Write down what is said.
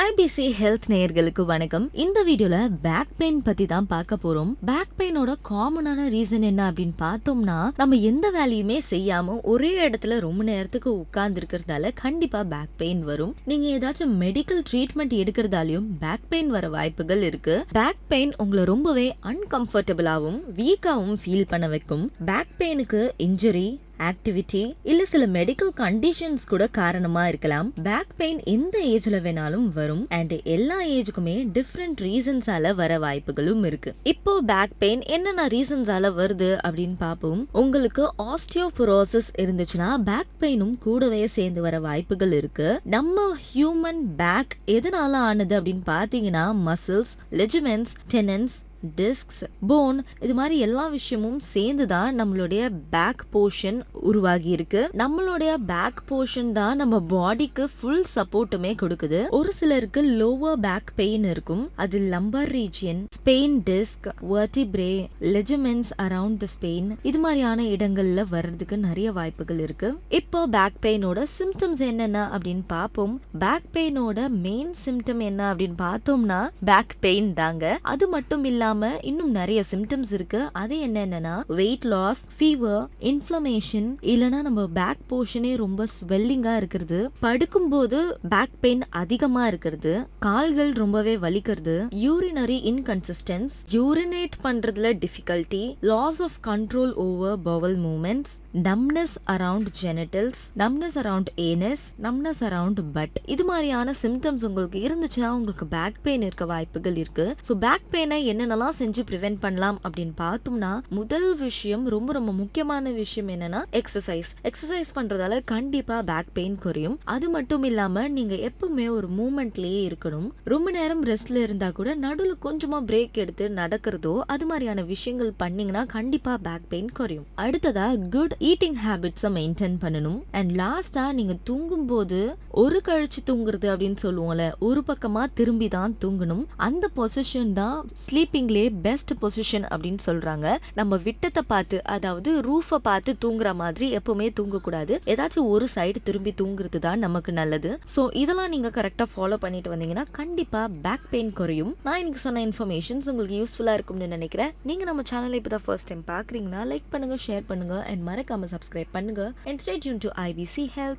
IBC Health நேயர்களுக்கு வணக்கம். இந்த வீடியோல பேக் பெயின் பத்தி தான் பார்க்க போறோம். பேக் பெயினோட காமனான ரீசன் என்ன அப்படின்னு பார்த்தோம்னா, நம்ம எந்த வேலையுமே செய்யாம ஒரே இடத்துல ரொம்ப நேரத்துக்கு உட்கார்ந்து இருக்கிறதால கண்டிப்பா பேக் பெயின் வரும். நீங்க ஏதாச்சும் மெடிக்கல் ட்ரீட்மெண்ட் எடுக்கிறதாலையும் பேக் பெயின் வர வாய்ப்புகள் இருக்கு. பேக் பெயின் உங்களை ரொம்பவே அன்கம்ஃபர்டபுளாவும் வீக்காவும் ஃபீல் பண்ண வைக்கும். பேக் பெயினுக்கு இன்ஜுரி, ஆக்டிவிட்டி இல்ல சில மெடிக்கல் கண்டிஷன்ஸ் கூட காரணமா இருக்கலாம். பேக் பெயின் எந்த ஏஜ்ல வேணாலும் வரும் அண்ட் எல்லா ஏஜுக்குமே டிஃப்ரெண்ட் ரீசன்ஸால வர வாய்ப்புகளும் இருக்கு. இப்போ பேக் பெயின் என்னென்ன ரீசன்ஸால வருது அப்படின்னு பார்ப்போம். உங்களுக்கு ஆஸ்டியோபோரோசிஸ் இருந்துச்சுன்னா பேக் பெயினும் கூடவே சேர்ந்து வர வாய்ப்புகள் இருக்கு. நம்ம ஹியூமன் பேக் எதனால ஆனது அப்படின்னு பாத்தீங்கன்னா, மசில்ஸ், லிஜமெண்ட்ஸ், டெனன்ஸ், டிஸ்க்ஸ், போன், இது மாதிரி எல்லா விஷயமும் சேர்ந்துதான் நம்மளுடைய பேக் போர்ஷன் உருவாகி இருக்கு. நம்மளுடைய பேக் போர்ஷன் தான் நம்ம பாடிக்கு ஃபுல் சப்போர்ட்டுமே கொடுக்குது. ஒரு சிலருக்கு லோவர் பேக் பெயின் இருக்கும். அது lumbar region, spine disc, vertebrae, ligaments around the spine, இது மாதிரியான இடங்கள்ல வர்றதுக்கு நிறைய வாய்ப்புகள் இருக்கு. இப்போ பேக் பெயினோட சிம்டம்ஸ் என்னென்ன அப்படின்னு பார்ப்போம். பேக் பெயினோட மெயின் சிம்டம் என்ன அப்படின்னு பார்த்தோம்னா பேக் பெயின் தாங்க. அது மட்டும் இல்லாம இன்னும் நிறைய சிம்டம்ஸ் இருக்கு. அது என்னன்னா வெயிட் லாஸ், ஃபீவர், இன்ஃப்ளமேஷன், இல்லனா நம்ம பேக் போர்ஷனே ரொம்ப ஸ்வெல்லிங்கா இருக்கிறது, படுக்கும்போது பேக் பெயின் அதிகமா இருக்கிறது, கால்கள் ரொம்பவே வலிக்கிறது, யூரினரி இன்கன்சிஸ்டன்ஸ், யூரினேட் பண்றதுல difficulty, loss of control over bowel movements, numbness around genitals, numbness around anus, numbness around butt, இது மாதிரியான சிம்டம்ஸ் உங்களுக்கு இருந்துச்சுன்னா உங்களுக்கு பேக் பெயின் இருக்க வாய்ப்புகள் இருக்கு. ஸோ பேக் பெயினை என்னென்னலாம் செஞ்சு ப்ரிவென்ட் பண்ணலாம் அப்படின்னு பார்த்தோம்னா, முதல் விஷயம், ரொம்ப ரொம்ப முக்கியமான விஷயம் என்னன்னா எக்ஸசைஸ் பண்றதால கண்டிப்பா பேக் பெயின் குறையும். அது மட்டும் இல்லாம நீங்க எப்பவுமே ஒரு மூமெண்ட்லயே இருக்கணும். ரொம்ப நேரம் ரெஸ்ட்ல இருந்தா கூட நடுவில் கொஞ்சமா பிரேக் எடுத்து நடக்கிறதோ அது மாதிரியான விஷயங்கள் பண்ணீங்கன்னா கண்டிப்பா பேக் பெயின் குறையும். அடுத்ததா குட் ஈட்டிங் ஹேபிட்ஸை மெயின்டைன் பண்ணணும். அண்ட் லாஸ்டா நீங்க தூங்கும் போது ஒரு கழிச்சு தூங்குறது அப்படின்னு சொல்லுவோம்ல, ஒரு பக்கமா திரும்பி தான் தூங்கணும். அந்த பொசிஷன் தான் ஸ்லீப்பிங்லே பெஸ்ட் பொசிஷன் அப்படின்னு சொல்றாங்க. நம்ம விட்டத்தை பார்த்து, அதாவது ரூஃபை பார்த்து தூங்குற மாதிரி எப்பவுமே தூங்கக்கூடாது. ஏதாச்சும் ஒரு சைடு திரும்பி தூங்குறது தான் நமக்கு நல்லது. ஸோ இதெல்லாம் நீங்க கரெக்டா ஃபாலோ பண்ணிட்டு வந்தீங்கன்னா கண்டிப்பா பேக் பெயின் குறையும். நான் இன்னைக்கு சொன்ன இன்ஃபர்மேஷன்ஸ் உங்களுக்கு யூஸ்ஃபுல்லா இருக்கும்னு நினைக்கிறேன். நீங்க நம்ம சேனலை இப்போ தான் ஃபர்ஸ்ட் டைம் பாக்குறீங்கன்னா லைக் பண்ணுங்க, ஷேர் பண்ணுங்க அண்ட் மறக்காம சப்ஸ்கிரைப் பண்ணுங்க. And stay tune to IBC Health.